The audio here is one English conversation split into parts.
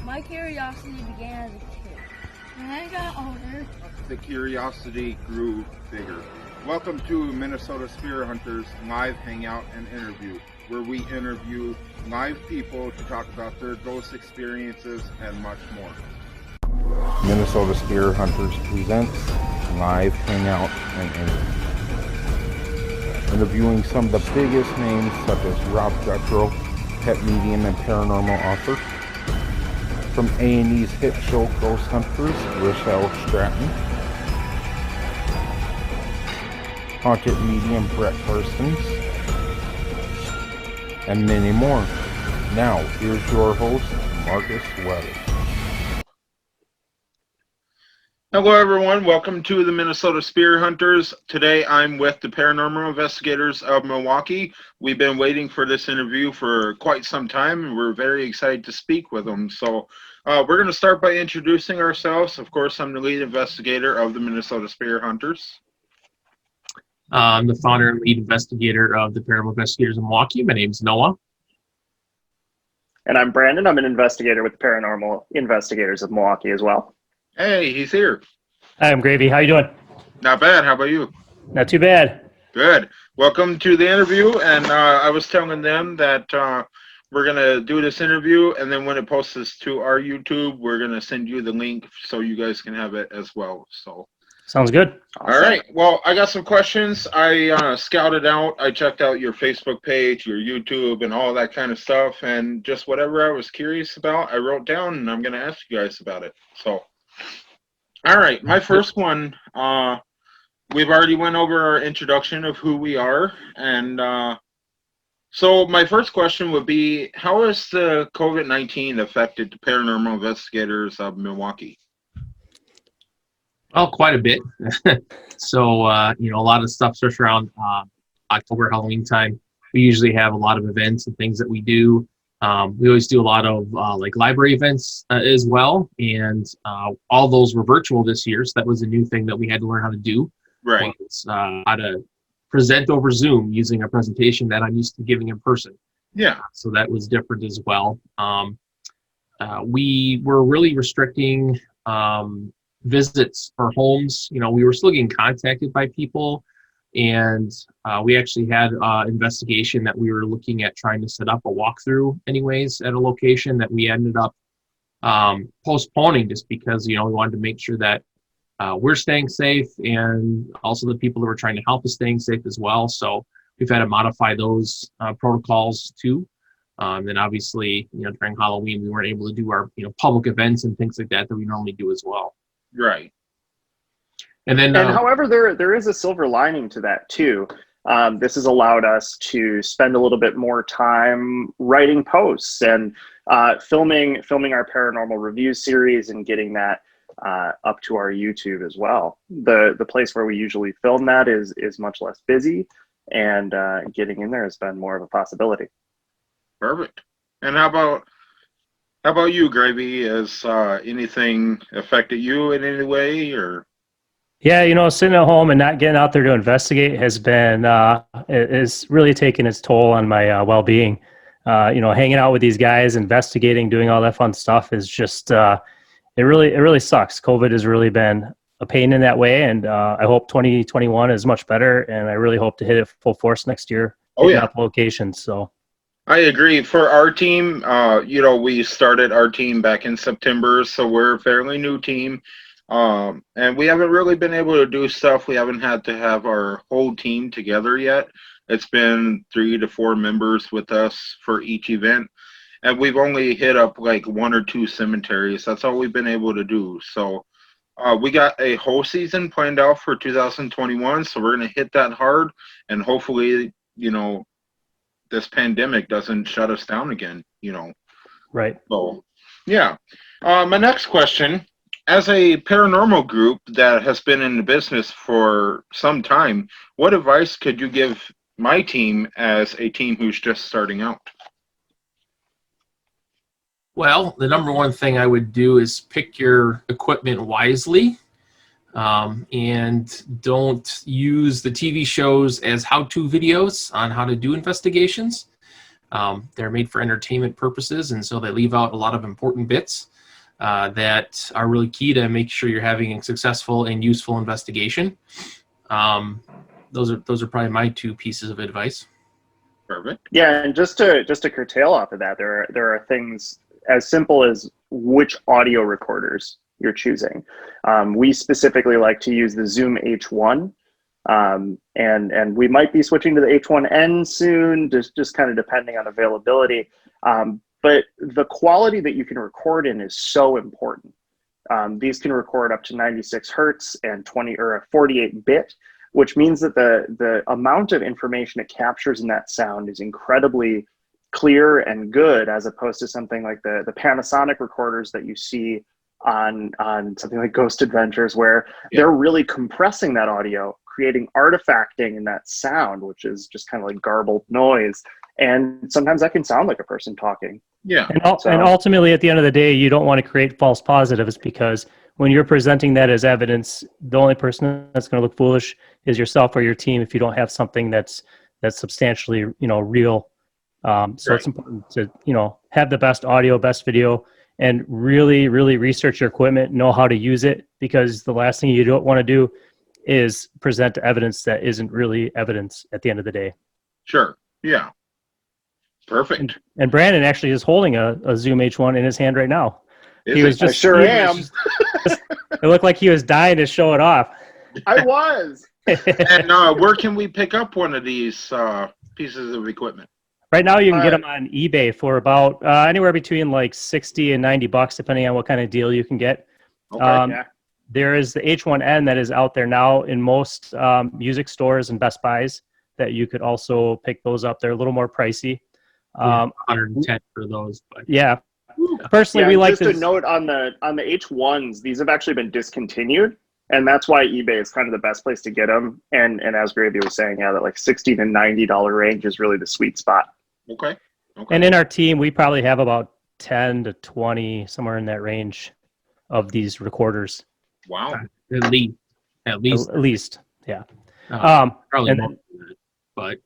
My curiosity began as a kid. When I got older, the curiosity grew bigger. Welcome to Minnesota Spear Hunters live hangout and interview, where we interview live people to talk about their ghost experiences and much more. Minnesota Spear Hunters presents live hangout and interview. Interviewing some of the biggest names such as Rob Guttrow, pet medium and paranormal author. From A&E's hit show Ghost Hunters, Rochelle Stratton. Haunted medium Brett Karstens. And many more. Now, here's your host, Marcus Weather. Hello everyone, welcome to the Minnesota Spear Hunters. Today I'm with the Paranormal Investigators of Milwaukee. We've been waiting for this interview for quite some time and we're very excited to speak with them. So we're going to start by introducing ourselves. Of course, I'm the lead investigator of the Minnesota Spear Hunters. I'm the founder and lead investigator of the Paranormal Investigators of Milwaukee. My name's Noah. And I'm Brandon. I'm an investigator with the Paranormal Investigators of Milwaukee as well. Hey, he's here. Hi, I'm Gravy. How you doing? Not bad. How about you? Not too bad. Good. Welcome to the interview. And I was telling them that we're going to do this interview, and then when it posts this to our YouTube, we're going to send you the link so you guys can have it as well. So sounds good. All right. Well, I got some questions. I scouted out. I checked out your Facebook page, your YouTube, and all that kind of stuff. And just whatever I was curious about, I wrote down, and I'm going to ask you guys about it. So, all right. My first one, we've already went over our introduction of who we are. And so my first question would be, how has the COVID-19 affected the Paranormal Investigators of Milwaukee? Well, quite a bit. So, a lot of stuff starts around October, Halloween time. We usually have a lot of events and things that we do. We always do a lot of like library events as well. And all those were virtual this year. So that was a new thing that we had to learn how to do. Right. Was, how to present over Zoom using a presentation that I'm used to giving in person. Yeah. So that was different as well. We were really restricting visits for homes. We were still getting contacted by people, and we actually had an investigation that we were looking at trying to set up a walkthrough anyways at a location that we ended up postponing just because we wanted to make sure that we're staying safe, and also the people that were trying to help us staying safe as well. So we've had to modify those protocols too. Then obviously during Halloween we weren't able to do our public events and things like that we normally do as well. Right. And then, however, there is a silver lining to that too. This has allowed us to spend a little bit more time writing posts and filming our paranormal review series and getting that up to our YouTube as well. The place where we usually film that is much less busy, and getting in there has been more of a possibility. Perfect. And how about you, Gravy? Has anything affected you in any way, or? Yeah, sitting at home and not getting out there to investigate has been is really taken its toll on my well-being. Hanging out with these guys, investigating, doing all that fun stuff is just it really sucks. COVID has really been a pain in that way, and I hope 2021 is much better, and I really hope to hit it full force next year. Oh yeah, locations. So. I agree. For our team, we started our team back in September, so we're a fairly new team. And we haven't really been able to do stuff. We haven't had to have our whole team together yet. It's been 3 to 4 members with us for each event. And we've only hit up like 1 or 2 cemeteries. That's all we've been able to do. So we got a whole season planned out for 2021. So we're going to hit that hard. And hopefully, this pandemic doesn't shut us down again, Right. So, yeah. My next question, as a paranormal group that has been in the business for some time, what advice could you give my team as a team who's just starting out? Well, the number one thing I would do is pick your equipment wisely. And don't use the TV shows as how-to videos on how to do investigations. They're made for entertainment purposes, and so they leave out a lot of important bits that are really key to make sure you're having a successful and useful investigation. Those are probably my 2 pieces of advice. Perfect. Yeah, and just to curtail off of that, there are things as simple as which audio recorders you're choosing. We specifically like to use the Zoom H1, and we might be switching to the H1N soon, just kind of depending on availability. But the quality that you can record in is so important. These can record up to 96 hertz and 48 bit, which means that the amount of information it captures in that sound is incredibly clear and good, as opposed to something like the Panasonic recorders that you see on something like Ghost Adventures, where they're really compressing that audio, creating artifacting in that sound, which is just kind of like garbled noise. And sometimes that can sound like a person talking. Yeah. And ultimately, at the end of the day, you don't want to create false positives, because when you're presenting that as evidence, the only person that's going to look foolish is yourself or your team if you don't have something that's substantially, real. So it's important to, have the best audio, best video, and really, really research your equipment, know how to use it, because the last thing you don't want to do is present evidence that isn't really evidence at the end of the day. Sure. Yeah. Perfect. And Brandon actually is holding a Zoom H1 in his hand right now. I sure am. It looked like he was dying to show it off. I was. And where can we pick up one of these pieces of equipment? Right now, you can get them on eBay for about anywhere between like $60 and $90, depending on what kind of deal you can get. Okay. There is the H1N that is out there now in most music stores and Best Buys that you could also pick those up. They're a little more pricey. 110 for those. But. Yeah. Personally, we like just this. a note on the H1s, these have actually been discontinued. And that's why eBay is kind of the best place to get them. And as Gravy was saying, that like $60 to $90 range is really the sweet spot. Okay. And in our team, we probably have about 10 to 20, somewhere in that range, of these recorders. Wow. At least. Yeah. Probably more than that.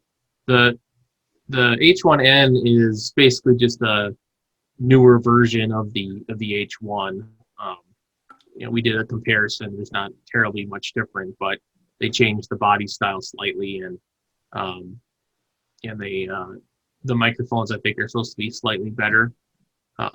But the H1N is basically just a newer version of the H1. We did a comparison. There's not terribly much different, but they changed the body style slightly, and they the microphones, I think, are supposed to be slightly better.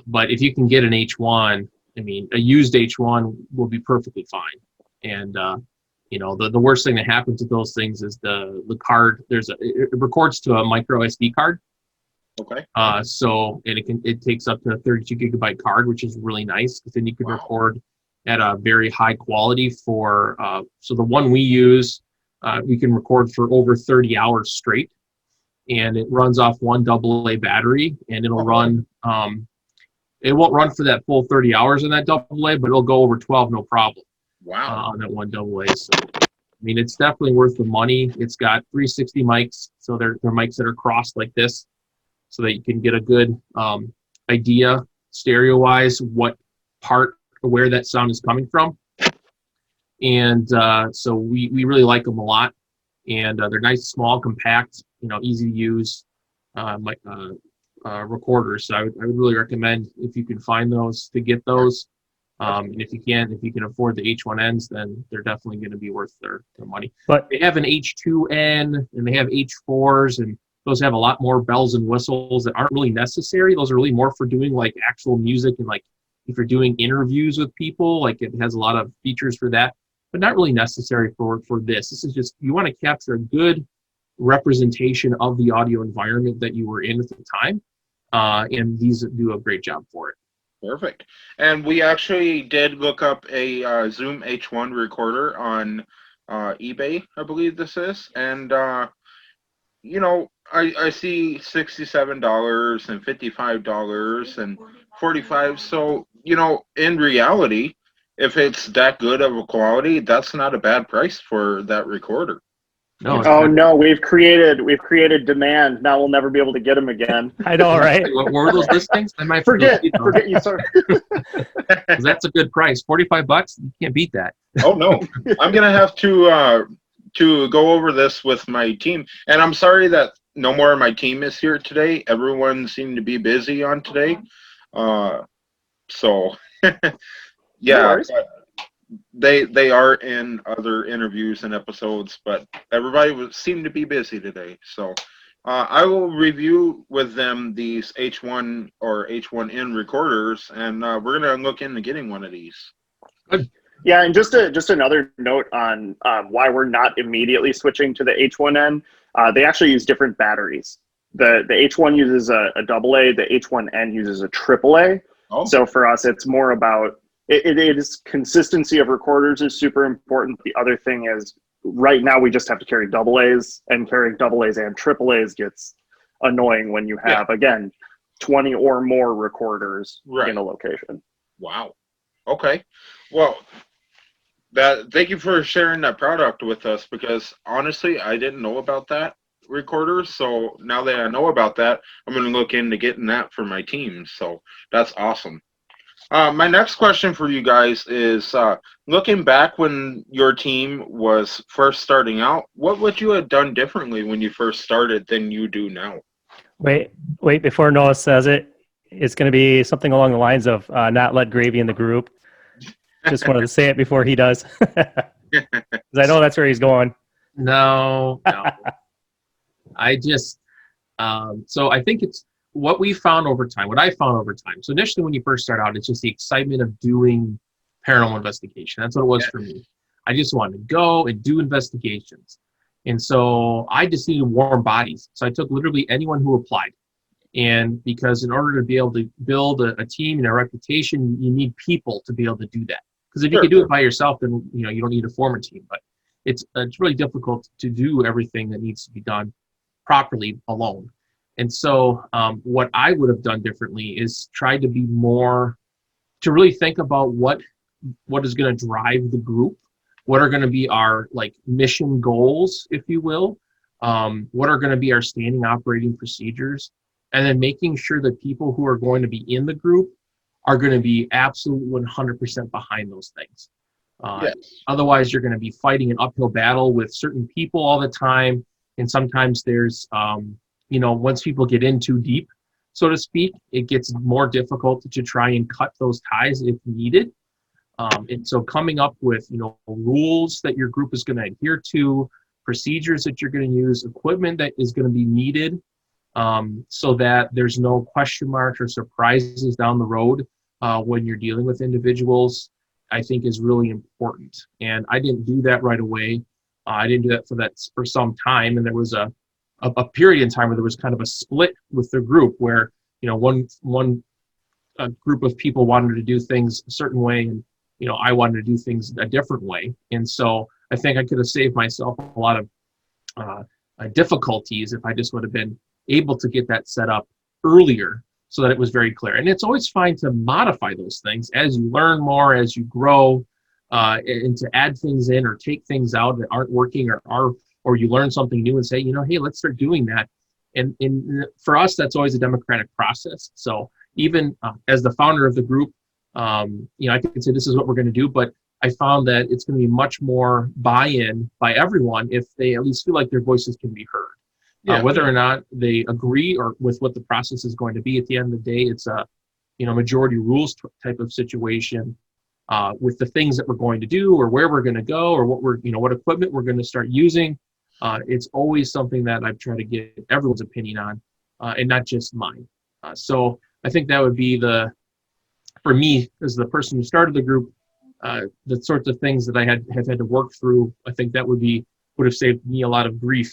But if you can get an H1, a used H1 will be perfectly fine. And the worst thing that happens with those things is the card. It records to a micro SD card. Okay. So it takes up to a 32 gigabyte card, which is really nice, because then you can record at a very high quality for. So the one we use, we can record for over 30 hours straight, and it runs off one AA battery, and it'll run. It won't run for that full 30 hours in that AA, but it'll go over 12 no problem. Wow. On that one AA. So, it's definitely worth the money. It's got 360 mics, so they're mics that are crossed like this, so that you can get a good idea stereo-wise where that sound is coming from. And so we really like them a lot, and they're nice, small, compact, easy to use recorders. So I would really recommend, if you can find those, to get those. And if you can afford the H1Ns, then they're definitely going to be worth their money. But they have an H2N and they have H4s, and those have a lot more bells and whistles that aren't really necessary. Those are really more for doing like actual music, and like if you're doing interviews with people, like it has a lot of features for that, but not really necessary for this. This is just, you want to capture a good representation of the audio environment that you were in at the time. And these do a great job for it. Perfect. And we actually did look up a Zoom H1 recorder on eBay, I believe this is. And, I see $67 and $55 and $45. So, in reality, if it's that good of a quality, that's not a bad price for that recorder. No, we've created demand. Now we'll never be able to get them again. I know, right? What were those listings? I might forget you, sir. That's a good price. $45. You can't beat that. Oh no, I'm gonna have to go over this with my team. And I'm sorry that no more of my team is here today. Everyone seemed to be busy on today. So yeah, worries. but they are in other interviews and episodes, but everybody seemed to be busy today. So I will review with them these H1 or H1N recorders, and we're gonna look into getting one of these. Good. Yeah, and just another note on why we're not immediately switching to the H1N. They actually use different batteries. The H1 uses a AA, the H1N uses a AAA. Oh. So for us, it's more about it is consistency of recorders is super important. The other thing is right now we just have to carry AAs, and carrying AAs and AAAs gets annoying when you have again 20 or more recorders in a location. Wow. Okay. Well, thank you for sharing that product with us, because honestly, I didn't know about that recorder. So now that I know about that, I'm going to look into getting that for my team. So that's awesome. My next question for you guys is, looking back when your team was first starting out, what would you have done differently when you first started than you do now? Wait, before Noah says it, it's going to be something along the lines of not let Gravy in the group. Just wanted to say it before he does. Because I know that's where he's going. No. I just, so I think it's what we found over time, what I found over time. So initially when you first start out, it's just the excitement of doing paranormal investigation. That's what it was for me. I just wanted to go and do investigations. And so I just needed warm bodies. So I took literally anyone who applied. And because in order to be able to build a team and a reputation, you need people to be able to do that. Because if you can do it by yourself, then you don't need to form a team. But it's really difficult to do everything that needs to be done properly alone. And so what I would have done differently is try to be more, to really think about what is going to drive the group, what are going to be our mission goals, if you will, what are going to be our standing operating procedures, and then making sure that people who are going to be in the group are going to be absolute 100% behind those things. Otherwise, you're going to be fighting an uphill battle with certain people all the time. And sometimes there's, once people get in too deep, so to speak, it gets more difficult to try and cut those ties if needed. And so coming up with, rules that your group is going to adhere to, procedures that you're going to use, equipment that is going to be needed, so that there's no question marks or surprises down the road when you're dealing with individuals, I think is really important. And I didn't do that right away. I didn't do that for some time. And there was a period in time where there was kind of a split with the group where, one group of people wanted to do things a certain way, and, I wanted to do things a different way. And so I think I could have saved myself a lot of difficulties if I just would have been able to get that set up earlier so that it was very clear. And it's always fine to modify those things as you learn more, as you grow, and to add things in or take things out that aren't working, or you learn something new and say, hey, let's start doing that. And for us, that's always a democratic process. So even as the founder of the group, I can say this is what we're going to do, but I found that it's going to be much more buy-in by everyone if they at least feel like their voices can be heard. Whether or not they agree or with what the process is going to be, at the end of the day, it's a majority rules type of situation with the things that we're going to do or where we're going to go or what equipment we're going to start using. It's always something that I've tried to get everyone's opinion on and not just mine. So I think that would be for me as the person who started the group, the sorts of things that I have had to work through. I think that would have saved me a lot of grief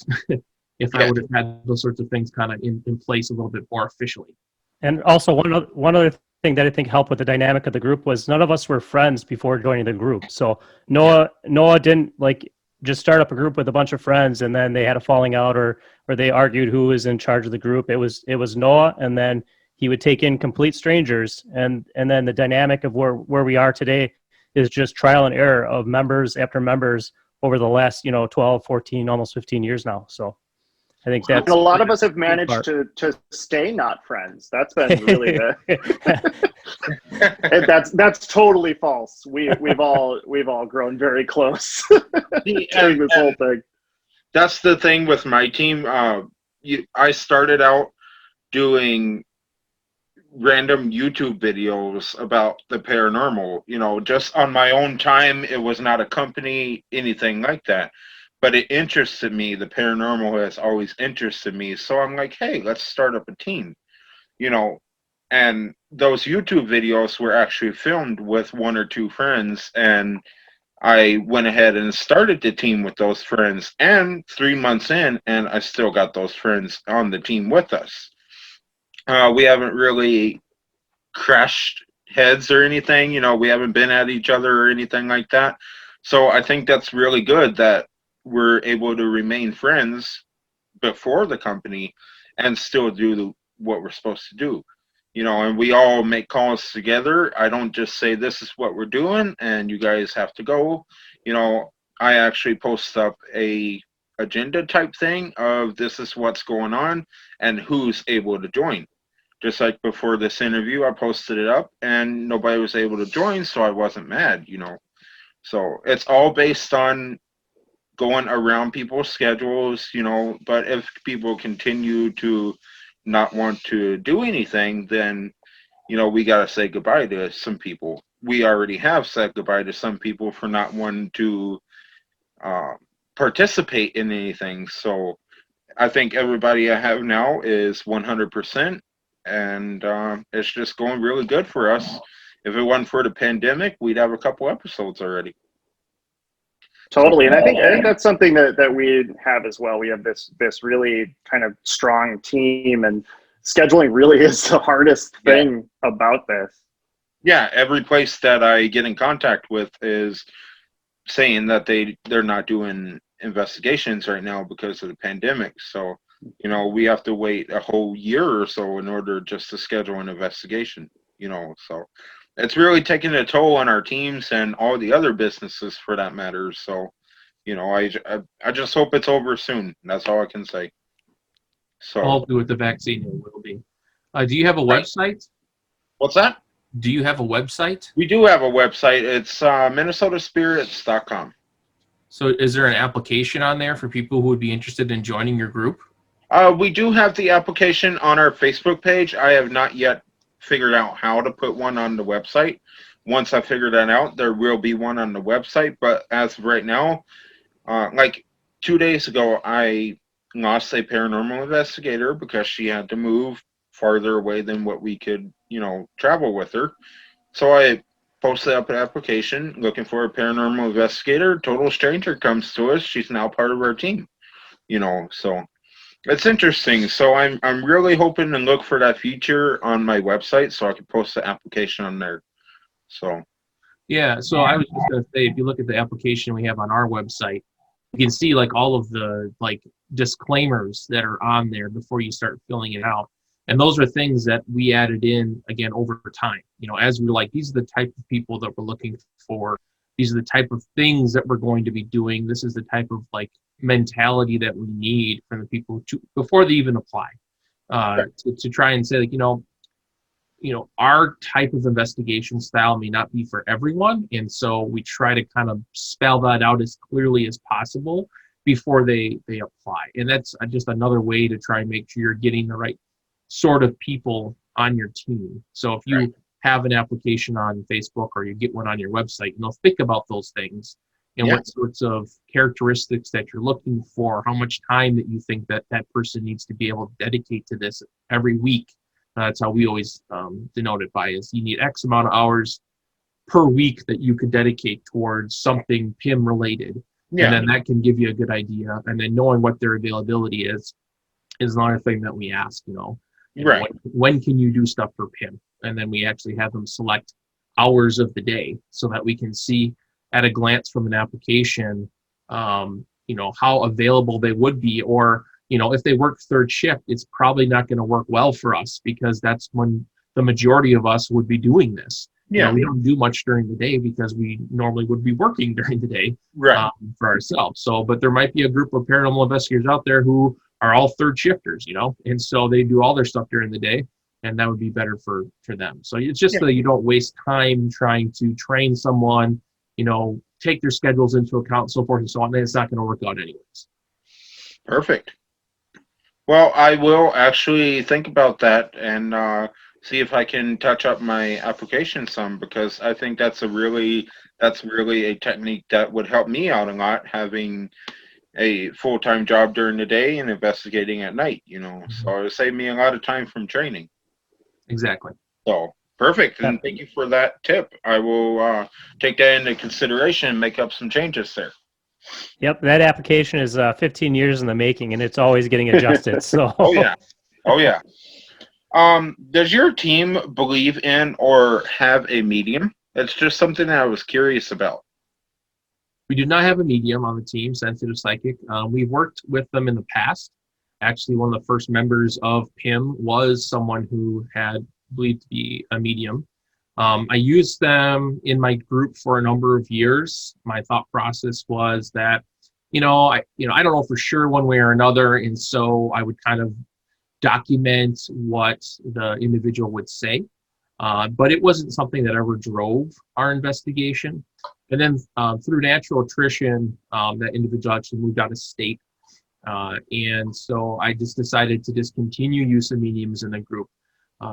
if I would have had those sorts of things kind of in place a little bit more officially. And also one other thing that I think helped with the dynamic of the group was none of us were friends before joining the group. So Noah didn't just start up a group with a bunch of friends and then they had a falling out or they argued who was in charge of the group. It was Noah, and then he would take in complete strangers, and then the dynamic of where we are today is just trial and error of members after members over the last 12, 14, almost 15 years now. So I think that's, and a lot of us have managed to stay not friends. That's been really that's totally false. We've all grown very close during this whole thing. That's the thing with my team. I started out doing random YouTube videos about the paranormal, just on my own time. It was not a company, anything like that. But it interested me. The paranormal has always interested me. So I'm like, hey, let's start up a team, you know. And those YouTube videos were actually filmed with one or two friends. And I went ahead and started the team with those friends. And 3 months in, and I still got those friends on the team with us. We haven't really crashed heads or anything. We haven't been at each other or anything like that. So I think that's really good that we're able to remain friends before the company and still do what we're supposed to do. And we all make calls together. I don't just say this is what we're doing and you guys have to go. I actually post up a agenda type thing of this is what's going on and who's able to join. Just like before this interview, I posted it up and nobody was able to join, so I wasn't mad. So it's all based on going around people's schedules. But if people continue to not want to do anything, then, we got to say goodbye to some people. We already have said goodbye to some people for not wanting to participate in anything. So I think everybody I have now is 100%. And it's just going really good for us. If it wasn't for the pandemic, we'd have a couple episodes already. Totally, and I think that's something that we have as well. We have this really kind of strong team, and scheduling really is the hardest thing about this. Yeah, every place that I get in contact with is saying that they're not doing investigations right now because of the pandemic. So we have to wait a whole year or so in order just to schedule an investigation, so it's really taking a toll on our teams and all the other businesses for that matter. So, I just hope it's over soon. That's all I can say. So Hopefully with the vaccine it will be. Do you have a website? What's that? Do you have a website? We do have a website. It's minnesotaspirits.com. So is there an application on there for people who would be interested in joining your group? We do have the application on our Facebook page. I have not yet figured out how to put one on the website. Once I figure that out, there will be one on the website. But as of right now, like 2 days ago, I lost a paranormal investigator because she had to move farther away than what we could, travel with her. So I posted up an application looking for a paranormal investigator. Total stranger comes to us. She's now part of our team, so it's interesting. So I'm really hoping to look for that feature on my website so I can post the application on there. So yeah, so I was just going to say, if you look at the application we have on our website, you can see like all of the like disclaimers that are on there before you start filling it out. And those are things that we added in again over time. As we're like, these are the type of people that we're looking for. These are the type of things that we're going to be doing. This is the type of like mentality that we need from the people before they even apply. To try and say like, our type of investigation style may not be for everyone. And so we try to kind of spell that out as clearly as possible before they apply. And that's just another way to try and make sure you're getting the right sort of people on your team. So if you have an application on Facebook or you get one on your website, think about those things and what sorts of characteristics that you're looking for, how much time that you think that person needs to be able to dedicate to this every week. That's how we always denote it by, is you need X amount of hours per week that you could dedicate towards something PIM related. Yeah. And then that can give you a good idea. And then knowing what their availability is another thing that we ask, when can you do stuff for PIM? And then we actually have them select hours of the day so that we can see at a glance from an application, how available they would be, or, if they work third shift, it's probably not going to work well for us because that's when the majority of us would be doing this. Yeah. We don't do much during the day because we normally would be working during the day for ourselves. So, but there might be a group of paranormal investigators out there who are all third shifters, and so they do all their stuff during the day, and that would be better for them. So it's just that you don't waste time trying to train someone, take their schedules into account, so forth and so on. And it's not going to work out anyways. Perfect. Well, I will actually think about that and see if I can touch up my application some because I think that's really a technique that would help me out a lot having a full-time job during the day and investigating at night, you know. Mhm. So it would save me a lot of time from training. Exactly. So perfect, Yep. and thank you for that tip. I will take that into consideration and make up some changes there. Yep, that application is 15 years in the making, and it's always getting adjusted. So, Oh yeah, oh yeah. Does your team believe in or have a medium? It's just something that I was curious about. We do not have a medium on the team, Sensitive Psychic. We've worked with them in the past. Actually, one of the first members of PIM was someone who had believed to be a medium. I used them in my group for a number of years. My thought process was that, I don't know for sure one way or another, and so I would kind of document what the individual would say. But it wasn't something that ever drove our investigation. And then through natural attrition, that individual actually moved out of state. And so I just decided to discontinue use of mediums in the group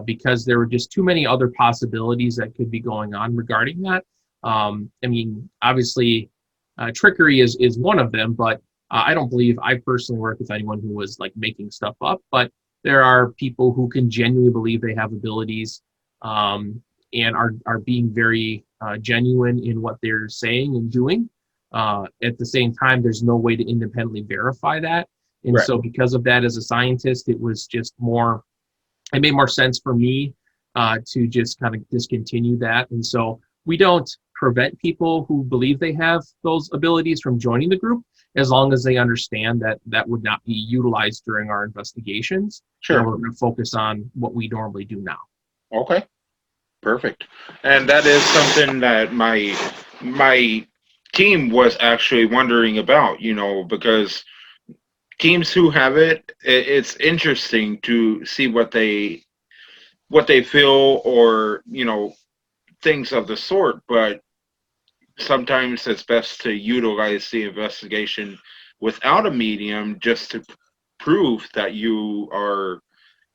because there were just too many other possibilities that could be going on regarding that. Obviously, trickery is one of them, but I don't believe I personally work with anyone who was like making stuff up. But there are people who can genuinely believe they have abilities and are being very genuine in what they're saying and doing. At the same time, there's no way to independently verify that. And Right. so because of that, as a scientist, it made more sense for me to just kind of discontinue that. And so we don't prevent people who believe they have those abilities from joining the group as long as they understand that that would not be utilized during our investigations. Sure. We're going to focus on what we normally do now. Okay. Perfect. And that is something that my team was actually wondering about, you know, because teams who have it's interesting to see what they feel or, you know, things of the sort, but sometimes it's best to utilize the investigation without a medium just to prove that you are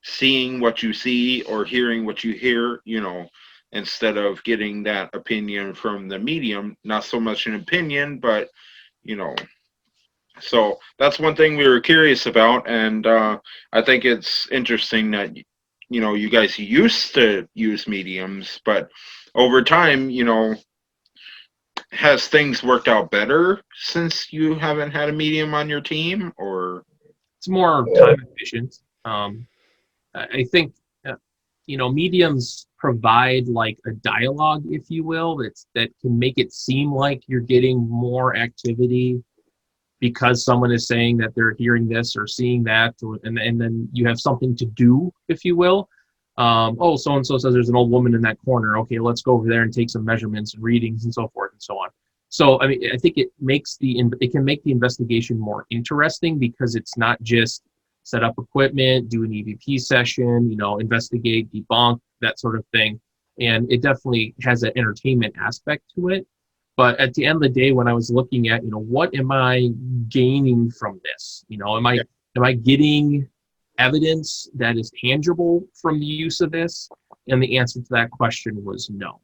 seeing what you see or hearing what you hear, you know, instead of getting that opinion from the medium. Not so much an opinion, but, you know, so that's one thing we were curious about. And I think it's interesting that, you know, you guys used to use mediums, but over time, you know, has things worked out better since you haven't had a medium on your team or? It's more time efficient. I think mediums provide like a dialogue, if you will, that can make it seem like you're getting more activity because someone is saying that they're hearing this or seeing that, and then you have something to do, if you will. So and so says there's an old woman in that corner. Okay, let's go over there and take some measurements and readings and so forth and so on. So I mean, I think it can make the investigation more interesting because it's not just set up equipment, do an EVP session, investigate, debunk, that sort of thing. And it definitely has an entertainment aspect to it. But at the end of the day, when I was looking at, what am I gaining from this? Am I getting evidence that is tangible from the use of this? And the answer to that question was no.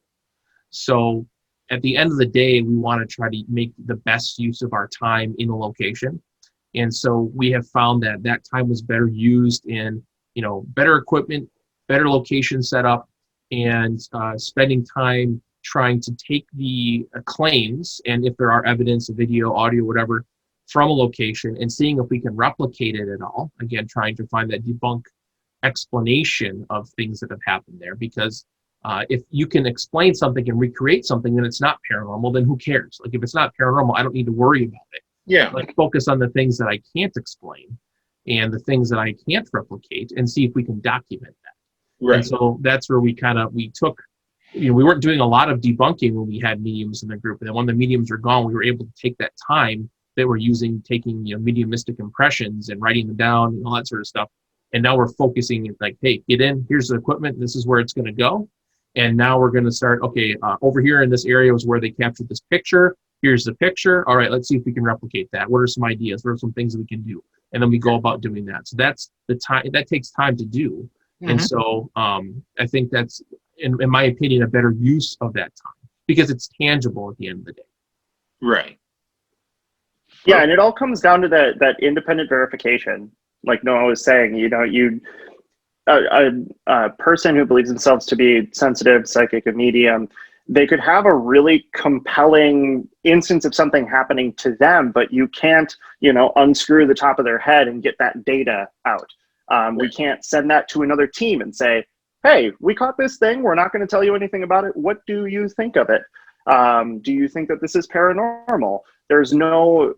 So at the end of the day, we want to try to make the best use of our time in a location. And so we have found that that time was better used in, better equipment, better location setup, and spending time trying to take the claims, and if there are evidence of video, audio, whatever, from a location and seeing if we can replicate it at all. Again, trying to find that debunk explanation of things that have happened there. Because if you can explain something and recreate something, then it's not paranormal, then who cares? Like if it's not paranormal, I don't need to worry about it. Yeah. Like focus on the things that I can't explain and the things that I can't replicate and see if we can document that. Right. And so that's where we took, we weren't doing a lot of debunking when we had mediums in the group. And then when the mediums were gone, we were able to take that time that we're using, taking, mediumistic impressions and writing them down and all that sort of stuff. And now we're focusing like, hey, get in, here's the equipment, this is where it's going to go. And now we're going to start, okay, over here in this area was where they captured this picture. Here's the picture. All right, let's see if we can replicate that. What are some ideas? What are some things that we can do? and then we go about doing that. So that's the time that takes time to do. And so I think that's, in my opinion, a better use of that time because it's tangible at the end of the day. Right. Yeah, and it all comes down to that independent verification. Like Noah was saying, a person who believes themselves to be sensitive, psychic, a medium, they could have a really compelling instance of something happening to them, but you can't, unscrew the top of their head and get that data out. We can't send that to another team and say, hey, we caught this thing. We're not going to tell you anything about it. What do you think of it? Do you think that this is paranormal?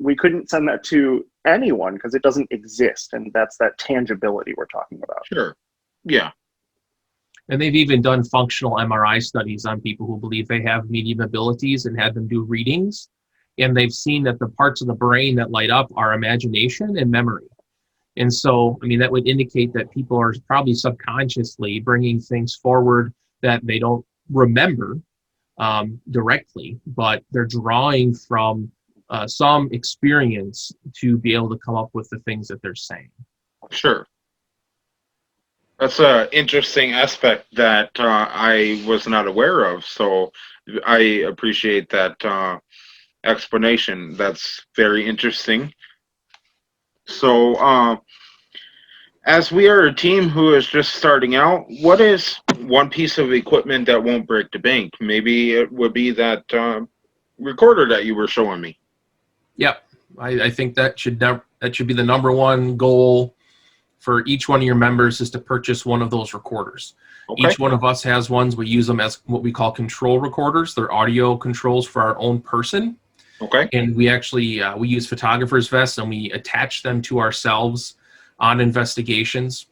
We couldn't send that to anyone because it doesn't exist. And that's that tangibility we're talking about. Sure. Yeah. And they've even done functional MRI studies on people who believe they have medium abilities and had them do readings. And they've seen that the parts of the brain that light up are imagination and memory. And so, that would indicate that people are probably subconsciously bringing things forward that they don't remember directly, but they're drawing from some experience to be able to come up with the things that they're saying. Sure. That's an interesting aspect that I was not aware of. So I appreciate that explanation. That's very interesting. So as we are a team who is just starting out, what is one piece of equipment that won't break the bank? Maybe it would be that recorder that you were showing me. Yep. I think that should be the number one goal for each one of your members, is to purchase one of those recorders. Okay. Each one of us has ones. We use them as what we call control recorders. They're audio controls for our own person. Okay. And we actually, we use photographer's vests and we attach them to ourselves on investigations.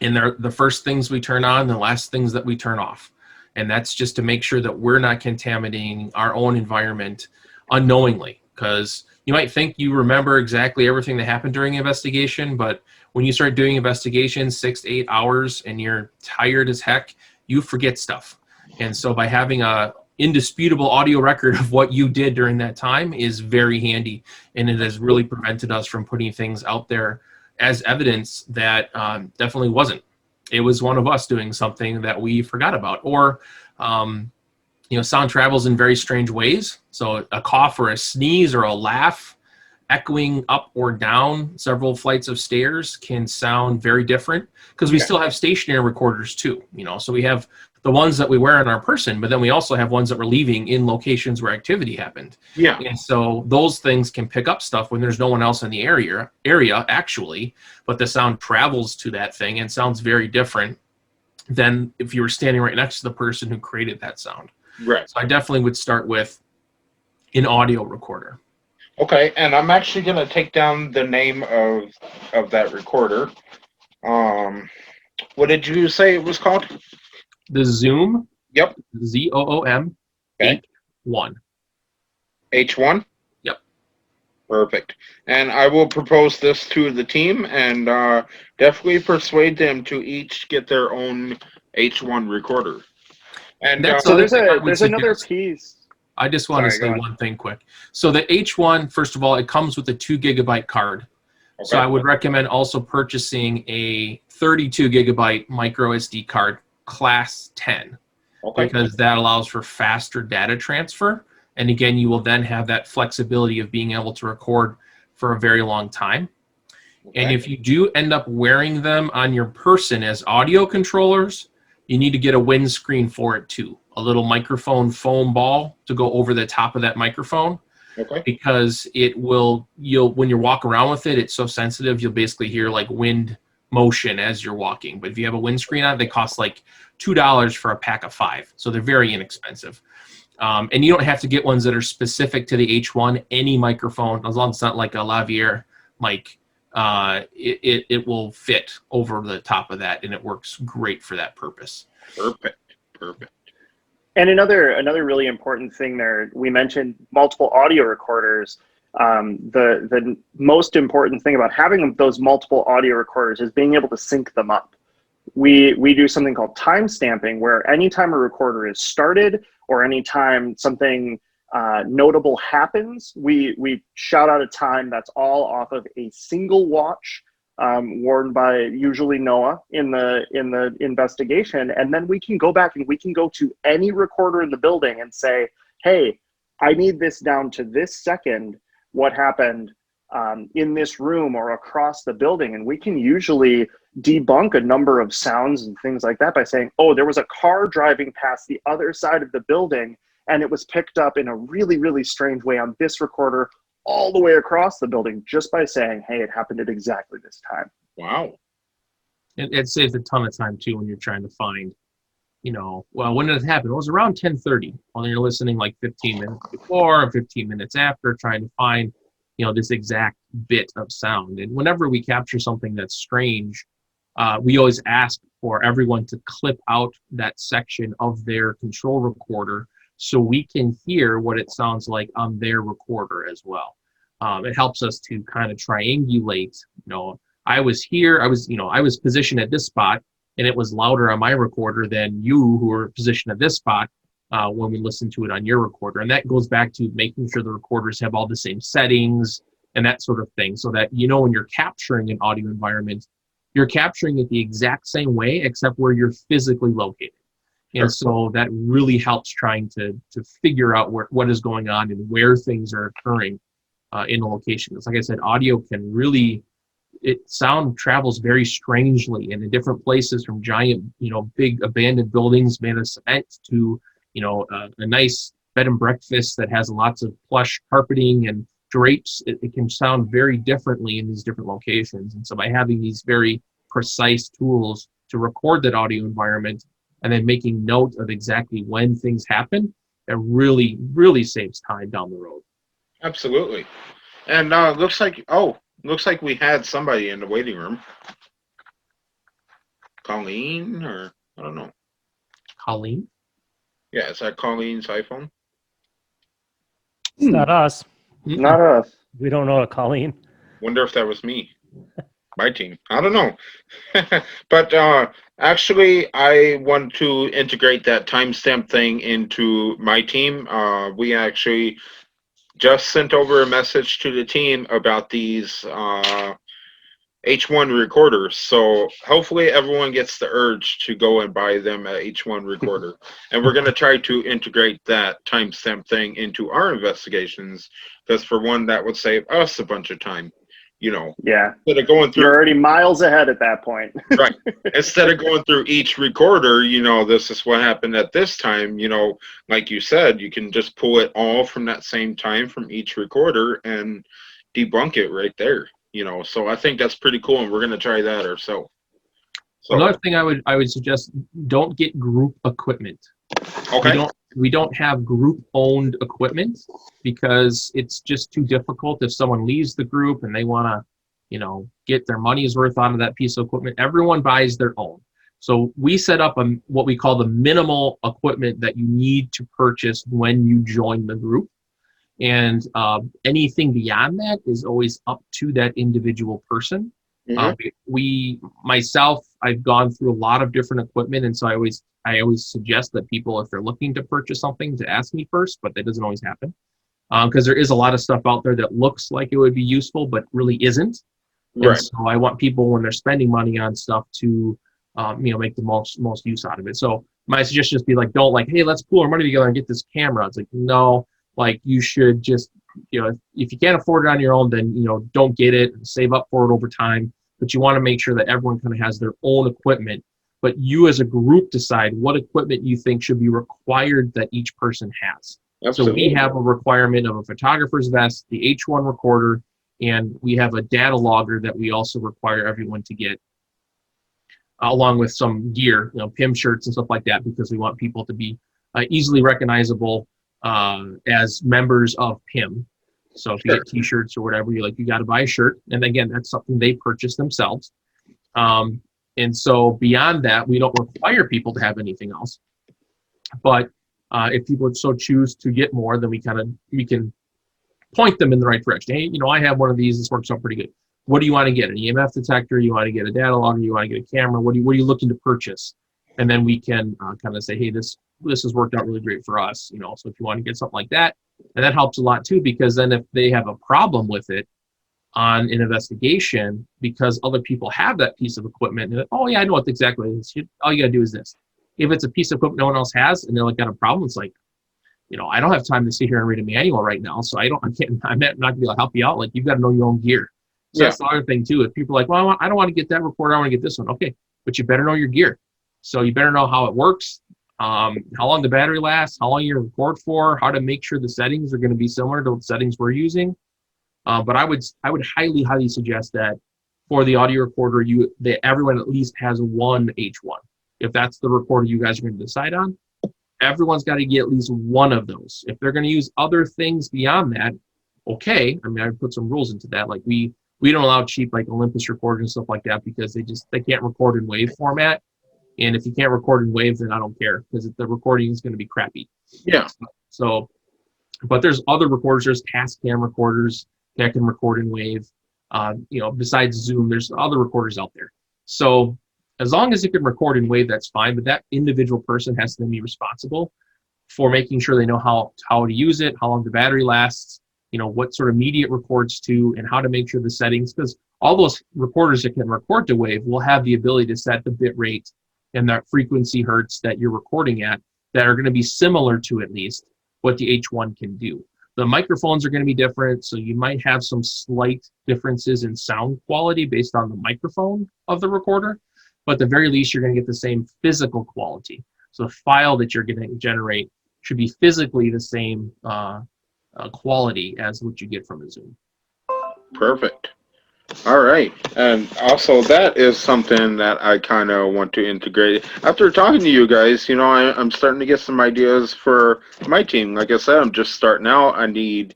And they're the first things we turn on, the last things that we turn off. And that's just to make sure that we're not contaminating our own environment unknowingly. Because you might think you remember exactly everything that happened during investigation, but when you start doing investigations 6 to 8 hours and you're tired as heck, you forget stuff. And so by having a indisputable audio record of what you did during that time is very handy, and it has really prevented us from putting things out there as evidence that definitely wasn't. It was one of us doing something that we forgot about, or sound travels in very strange ways. So a cough or a sneeze or a laugh echoing up or down several flights of stairs can sound very different, because we still have stationary recorders too. So we have the ones that we wear on our person, but then we also have ones that we're leaving in locations where activity happened. Yeah. And so those things can pick up stuff when there's no one else in the area actually, but the sound travels to that thing and sounds very different than if you were standing right next to the person who created that sound. Right. So I definitely would start with an audio recorder. Okay, and I'm actually going to take down the name of that recorder. What did you say it was called? The Zoom. Yep. ZOOM. Okay. H1. H1? Yep. Perfect. And I will propose this to the team and definitely persuade them to each get their own H1 recorder. And so there's another piece. I just want to say one thing quick. So the H1, first of all, it comes with a 2 gigabyte card. Okay. So I would recommend also purchasing a 32 gigabyte micro SD card, class 10, because that allows for faster data transfer. And again, you will then have that flexibility of being able to record for a very long time. Okay. And if you do end up wearing them on your person as audio controllers, you need to get a windscreen for it too. A little microphone foam ball to go over the top of that microphone. Okay. Because when you walk around with it, it's so sensitive, you'll basically hear like wind motion as you're walking. But if you have a windscreen on it, they cost like $2 for a pack of 5. So they're very inexpensive. And you don't have to get ones that are specific to the H1. Any microphone, as long as it's not like a lavalier mic, it will fit over the top of that, and it works great for that purpose. Perfect. And another really important thing there, we mentioned multiple audio recorders. The most important thing about having those multiple audio recorders is being able to sync them up. We do something called time stamping, where anytime a recorder is started or anytime something notable happens, we shout out a time that's all off of a single watch, worn by usually Noah in the investigation, and then we can go back and we can go to any recorder in the building and say, hey, I need this down to this second, what happened in this room or across the building. And we can usually debunk a number of sounds and things like that by saying, oh, there was a car driving past the other side of the building and it was picked up in a really, really strange way on this recorder all the way across the building, just by saying, hey, it happened at exactly this time. Wow. It saves a ton of time too when you're trying to find, well, when did it happen? It was around 10:30. Well, you're listening like 15 minutes before and 15 minutes after, trying to find, this exact bit of sound. And whenever we capture something that's strange, we always ask for everyone to clip out that section of their control recorder so we can hear what it sounds like on their recorder as well. It helps us to kind of triangulate, I was here, I was positioned at this spot, and it was louder on my recorder than you who were positioned at this spot when we listen to it on your recorder. And that goes back to making sure the recorders have all the same settings and that sort of thing, so that, when you're capturing an audio environment, you're capturing it the exact same way, except where you're physically located. And so that really helps trying to figure out what is going on and where things are occurring in a location. It's like I said, audio can really, sound travels very strangely and in different places, from giant, big abandoned buildings made of cement to, a nice bed and breakfast that has lots of plush carpeting and drapes. It can sound very differently in these different locations. And so by having these very precise tools to record that audio environment and then making note of exactly when things happen, it really, really saves time down the road. Absolutely. And looks like we had somebody in the waiting room. Colleen, or I don't know. Colleen? Yeah, is that Colleen's iPhone? It's not us. Not us. We don't know a Colleen. Wonder if that was me. My team. I don't know. But actually, I want to integrate that timestamp thing into my team. We actually just sent over a message to the team about these H1 recorders. So hopefully everyone gets the urge to go and buy them at H1 recorder. And we're going to try to integrate that timestamp thing into our investigations, because for one, that would save us a bunch of time. Yeah. Instead of going through, you're already miles ahead at that point. right. Instead of going through each recorder, this is what happened at this time, like you said, you can just pull it all from that same time from each recorder and debunk it right there, so I think that's pretty cool, and we're going to try that ourselves. So, another thing I would suggest, don't get group equipment. okay. We don't have group-owned equipment because it's just too difficult if someone leaves the group and they want to, get their money's worth out of that piece of equipment. Everyone buys their own. So we set up what we call the minimal equipment that you need to purchase when you join the group. And anything beyond that is always up to that individual person. Mm-hmm. I've gone through a lot of different equipment, and so I always suggest that people, if they're looking to purchase something, to ask me first, but that doesn't always happen, because there is a lot of stuff out there that looks like it would be useful but really isn't. Right. And so I want people, when they're spending money on stuff, to make the most use out of it. So my suggestion is be like, don't like, hey, let's pool our money together and get this camera. It's like, no, like you should just, if you can't afford it on your own, then don't get it, save up for it over time. But you want to make sure that everyone kind of has their own equipment, but you as a group decide what equipment you think should be required that each person has. Absolutely. So we have a requirement of a photographer's vest, the H1 recorder, and we have a data logger that we also require everyone to get, along with some gear, PIM shirts and stuff like that, because we want people to be easily recognizable as members of PIM. So if you get t-shirts or whatever, you got to buy a shirt. And again, that's something they purchase themselves. And so beyond that, we don't require people to have anything else. But if people would so choose to get more, then we can point them in the right direction. Hey, I have one of these. This works out pretty good. What do you want to get? An EMF detector? You want to get a data logger? You want to get a camera? What are you looking to purchase? And then we can kind of say, hey, this has worked out really great for us. So if you want to get something like that, And that helps a lot too, because then if they have a problem with it on an investigation, because other people have that piece of equipment, and oh yeah, I know what exactly it is. All you gotta do is this. If it's a piece of equipment no one else has, and they're like got a problem, it's like, I don't have time to sit here and read a manual right now, so I'm not gonna be able to help you out. Like, you've got to know your own gear. So that's the other thing too. If people are like, well, I don't want to get that recorder, I want to get this one. Okay, but you better know your gear. So you better know how it works, how long the battery lasts, how long you record for, how to make sure the settings are going to be similar to the settings we're using. But I would highly suggest that for the audio recorder, that everyone at least has one H1. If that's the recorder you guys are going to decide on, everyone's got to get at least one of those. If they're going to use other things beyond that, okay. I mean, I put some rules into that. Like we don't allow cheap like Olympus recorders and stuff like that, because they can't record in WAV format. And if you can't record in WAV, then I don't care, because the recording is going to be crappy. Yeah. So, but there's other recorders. There's Tascam recorders that can record in WAV. Besides Zoom, there's other recorders out there. So as long as you can record in WAV, that's fine. But that individual person has to be responsible for making sure they know how to use it, how long the battery lasts, what sort of media it records to, and how to make sure the settings, because all those recorders that can record to WAV will have the ability to set the bit rate and that frequency hertz that you're recording at that are going to be similar to at least what the H1 can do. The microphones are going to be different, so you might have some slight differences in sound quality based on the microphone of the recorder, but at the very least, you're going to get the same physical quality. So the file that you're going to generate should be physically the same quality as what you get from a Zoom. Perfect. All right. And also, that is something that I kind of want to integrate. After talking to you guys, I'm starting to get some ideas for my team. Like I said, I'm just starting out. I need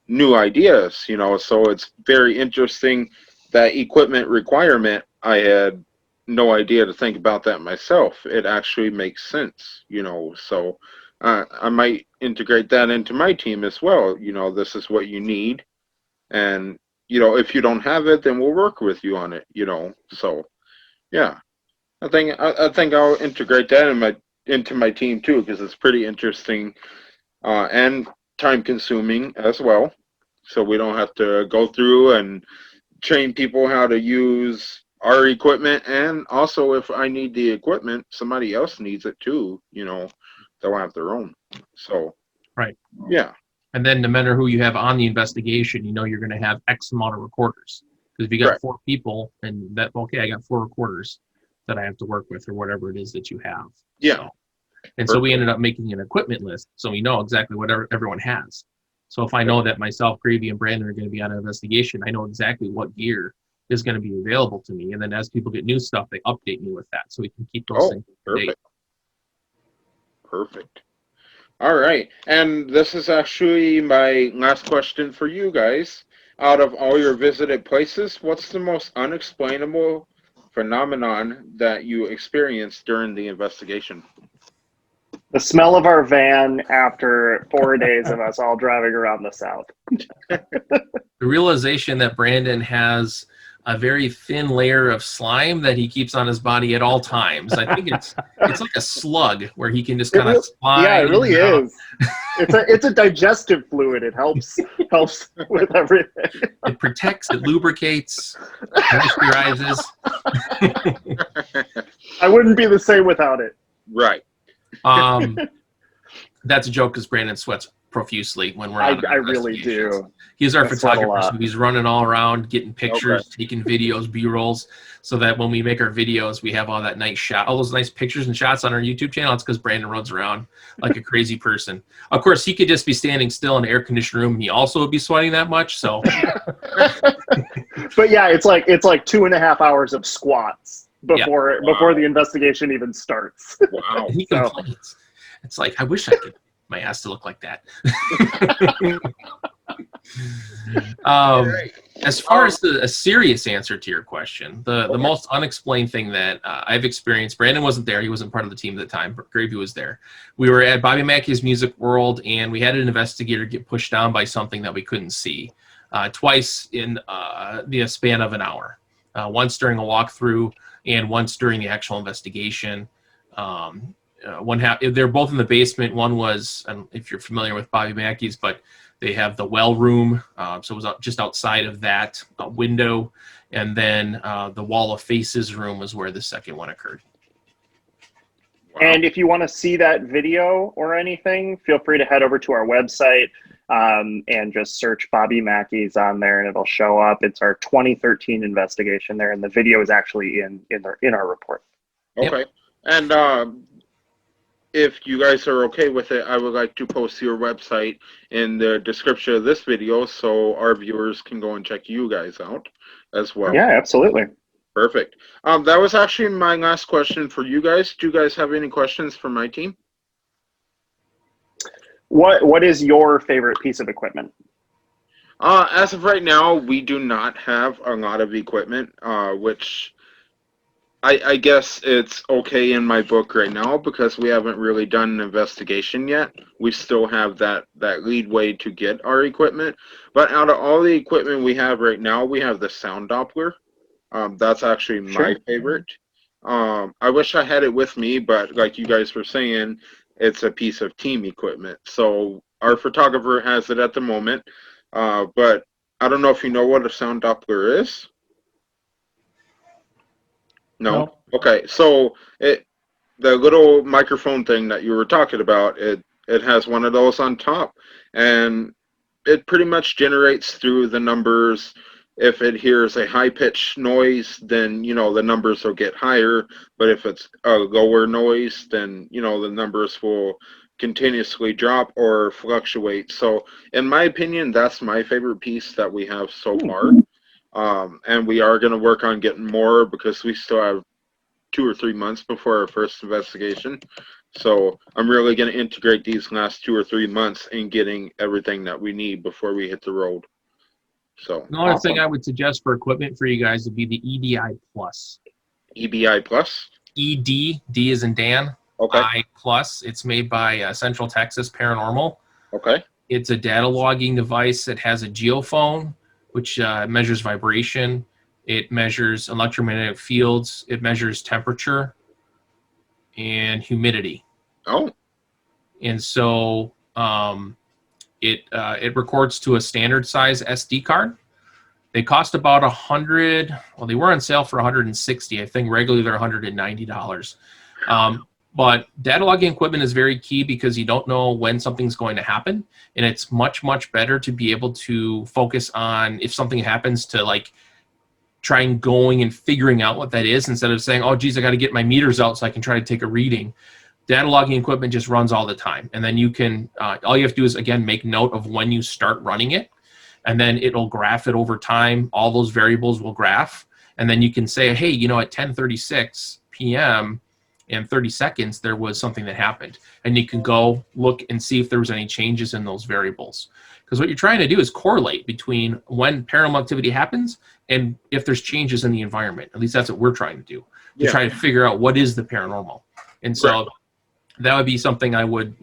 new ideas, so it's very interesting. That equipment requirement, I had no idea to think about that myself. It actually makes sense, so I might integrate that into my team as well. This is what you need. And if you don't have it, then we'll work with you on it. So, yeah, I think I'll integrate that into my team too, because it's pretty interesting and time consuming as well. So we don't have to go through and train people how to use our equipment, and also if I need the equipment, somebody else needs it too. They'll have their own. So, right, yeah. And then no matter who you have on the investigation, you're going to have X amount of recorders. Because if you got 4 people, and I got 4 recorders that I have to work with, or whatever it is that you have. Yeah. So we ended up making an equipment list, so we know exactly what everyone has. So if I know that myself, Gravy, and Brandon are going to be on an investigation, I know exactly what gear is going to be available to me. And then as people get new stuff, they update me with that, so we can keep those things up to date. Perfect. All right. And this is actually my last question for you guys. Out of all your visited places, what's the most unexplainable phenomenon that you experienced during the investigation? The smell of our van after 4 days of us all driving around the South. The realization that Brandon has a very thin layer of slime that he keeps on his body at all times. I think it's like a slug where he can just kind of slide. Yeah, it really is. It's a digestive fluid. It helps with everything. It protects, it lubricates, moisturizes. I wouldn't be the same without it. Right. That's a joke because Brandon sweats profusely when we're on I really do. He's our photographer, so he's running all around, getting pictures, taking videos, B-rolls, so that when we make our videos, we have all that nice shot, all those nice pictures and shots on our YouTube channel. It's because Brandon runs around like a crazy person. Of course, he could just be standing still in an air-conditioned room, and he also would be sweating that much. So, but yeah, it's like 2.5 hours of squats before the investigation even starts. Wow. He complains. It's like, I wish I could my ass to look like that. As far as a serious answer to your question, the most unexplained thing that I've experienced, Brandon wasn't there. He wasn't part of the team at the time, but Gravy was there. We were at Bobby Mackey's Music World, and we had an investigator get pushed down by something that we couldn't see twice in the span of an hour. Once during a walkthrough and once during the actual investigation. they're both in the basement. One was, I don't know if you're familiar with Bobby Mackey's, but they have the well room. So it was just outside of that window. And then the Wall of Faces room was where the second one occurred. And if you want to see that video or anything, feel free to head over to our website and just search Bobby Mackey's on there, and it'll show up. It's our 2013 investigation there, and the video is actually in our report. Okay. Yep. And if you guys are okay with it, I would like to post your website in the description of this video so our viewers can go and check you guys out as well. Yeah, absolutely. Perfect. That was actually my last question for you guys. Do you guys have any questions for my team? What is your favorite piece of equipment? As of right now, we do not have a lot of equipment, which I guess it's okay in my book right now because we haven't really done an investigation yet. We still have that lead way to get our equipment. But out of all the equipment we have right now, we have the sound Doppler. That's actually my favorite. I wish I had it with me, but like you guys were saying, it's a piece of team equipment. So our photographer has it at the moment, but I don't know if you know what a sound Doppler is. No? Okay, so the little microphone thing that you were talking about, it has one of those on top, and it pretty much generates through the numbers. If it hears a high-pitched noise, then, the numbers will get higher, but if it's a lower noise, then, the numbers will continuously drop or fluctuate. So, in my opinion, that's my favorite piece that we have so far. And we are going to work on getting more because we still have 2 or 3 months before our first investigation. So I'm really going to integrate these last 2 or 3 months in getting everything that we need before we hit the road. So Another thing I would suggest for equipment for you guys would be the EDI Plus. EBI Plus? ED, D is in Dan. Okay. I Plus. It's made by Central Texas Paranormal. Okay. It's a data logging device that has a geophone, which measures vibration. It measures electromagnetic fields. It measures temperature and humidity. Oh. And so it records to a standard size SD card. They cost about $100. Well, they were on sale for $160. I think regularly they're $190. But data logging equipment is very key because you don't know when something's going to happen, and it's much, much better to be able to focus on if something happens to try and going and figuring out what that is instead of saying, oh, geez, I got to get my meters out so I can try to take a reading. Data logging equipment just runs all the time, and then you can all you have to do is again make note of when you start running it, and then it'll graph it over time. All those variables will graph, and then you can say, hey, at 10:36 p.m. in 30 seconds, there was something that happened. And you can go look and see if there was any changes in those variables. Because what you're trying to do is correlate between when paranormal activity happens and if there's changes in the environment. At least that's what we're trying to do. To try to figure out what is the paranormal. And so that would be something I would,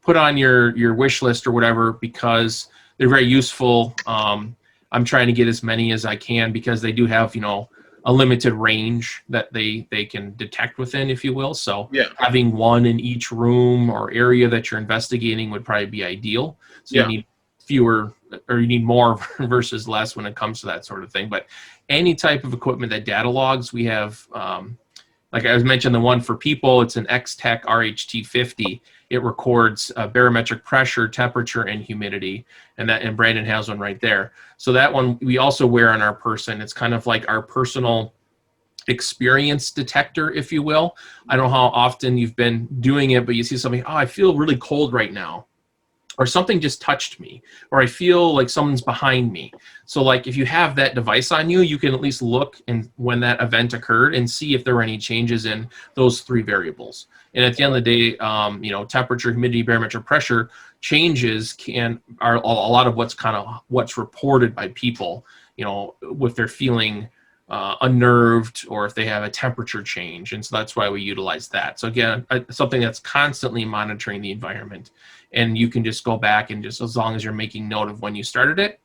put on your wish list or whatever, because they're very useful. I'm trying to get as many as I can because they do have, a limited range that they can detect within, if you will. So having one in each room or area that you're investigating would probably be ideal. So you need fewer, or you need more versus less when it comes to that sort of thing. But any type of equipment that data logs, we have, like I was mentioned, the one for people, it's an X-Tech RHT50. It records barometric pressure, temperature, and humidity. And Brandon has one right there. So that one we also wear on our person. It's kind of like our personal experience detector, if you will. I don't know how often you've been doing it, but you see something, oh, I feel really cold right now. Or something just touched me, or I feel like someone's behind me. So like if you have that device on you, you can at least look and when that event occurred and see if there were any changes in those 3 variables. And at the end of the day, temperature, humidity, barometric pressure changes are a lot of what's reported by people, if they're feeling unnerved or if they have a temperature change. And so that's why we utilize that. So again, something that's constantly monitoring the environment. And you can just go back and just, as long as you're making note of when you started it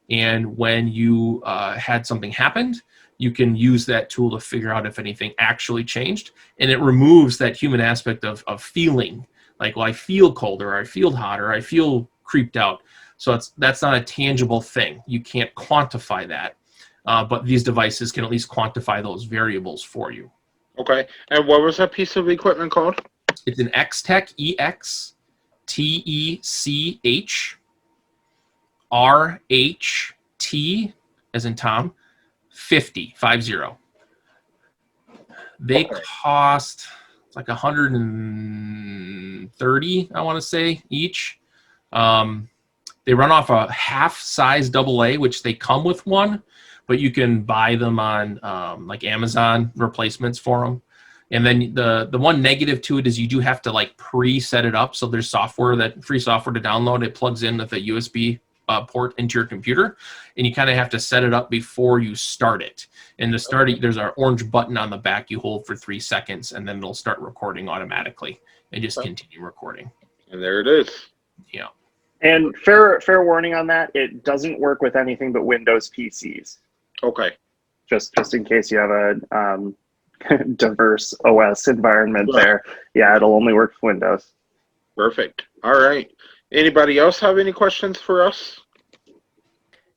and when you had something happened, you can use that tool to figure out if anything actually changed. And it removes that human aspect of feeling like, well, I feel cold, or I feel hot, or I feel creeped out. So that's not a tangible thing. You can't quantify that. But these devices can at least quantify those variables for you. Okay. And what was that piece of equipment called? It's an X-Tech, EXTECH RHT, as in Tom, 50. They cost like 130, I want to say, each. They run off a half-size AA, which they come with one, but you can buy them on like Amazon replacements for them. And then the one negative to it is you do have to like pre-set it up. So there's free software to download. It plugs in with a USB port into your computer, and you kind of have to set it up before you start it. And to start it, there's an orange button on the back you hold for 3 seconds, and then it'll start recording automatically and just continue recording. And there it is. Yeah. And fair warning on that, it doesn't work with anything but Windows PCs. Okay. Just in case you have a diverse OS environment there. Yeah, it'll only work with Windows. Perfect. All right. Anybody else have any questions for us?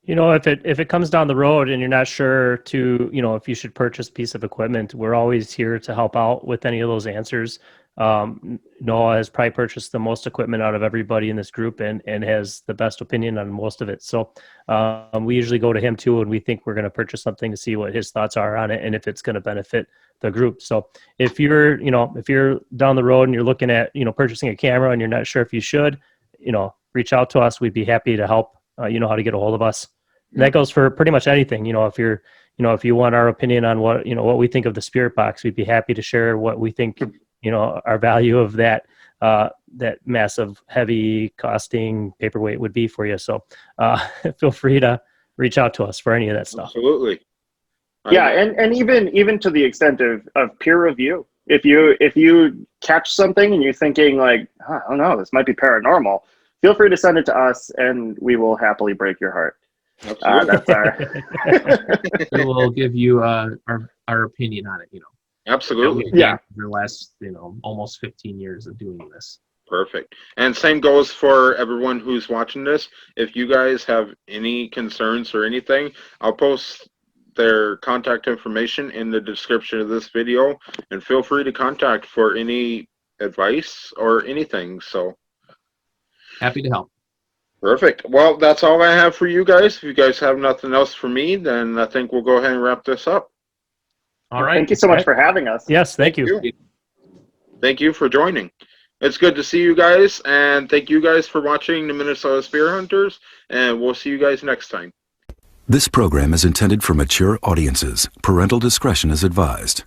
If it comes down the road and you're not sure if you should purchase a piece of equipment, we're always here to help out with any of those answers. Noah has probably purchased the most equipment out of everybody in this group and has the best opinion on most of it. So we usually go to him too when we think we're going to purchase something to see what his thoughts are on it and if it's going to benefit the group. So if you're down the road and you're looking at, purchasing a camera and you're not sure if you should, reach out to us. We'd be happy to help. You know how to get a hold of us. And that goes for pretty much anything. If you want our opinion on what we think of the Spirit Box, we'd be happy to share what we think, our value of that massive, heavy costing paperweight would be for you. So feel free to reach out to us for any of that stuff. Absolutely. Yeah, and even to the extent of peer review. If you catch something and you're thinking like, I don't know, this might be paranormal, feel free to send it to us and we will happily break your heart. That's our. We will give you our opinion on it. Absolutely. Yeah. For the last almost 15 years of doing this. Perfect. And same goes for everyone who's watching this. If you guys have any concerns or anything, I'll post their contact information in the description of this video, and feel free to contact for any advice or anything. So happy to help. Perfect. Well, that's all I have for you guys. If you guys have nothing else for me, then I think we'll go ahead and wrap this up. All right. Thank you so much for having us. Yes, thank you. Thank you for joining. It's good to see you guys, and thank you guys for watching the Minnesota Spirit Hunters, and we'll see you guys next time. This program is intended for mature audiences. Parental discretion is advised.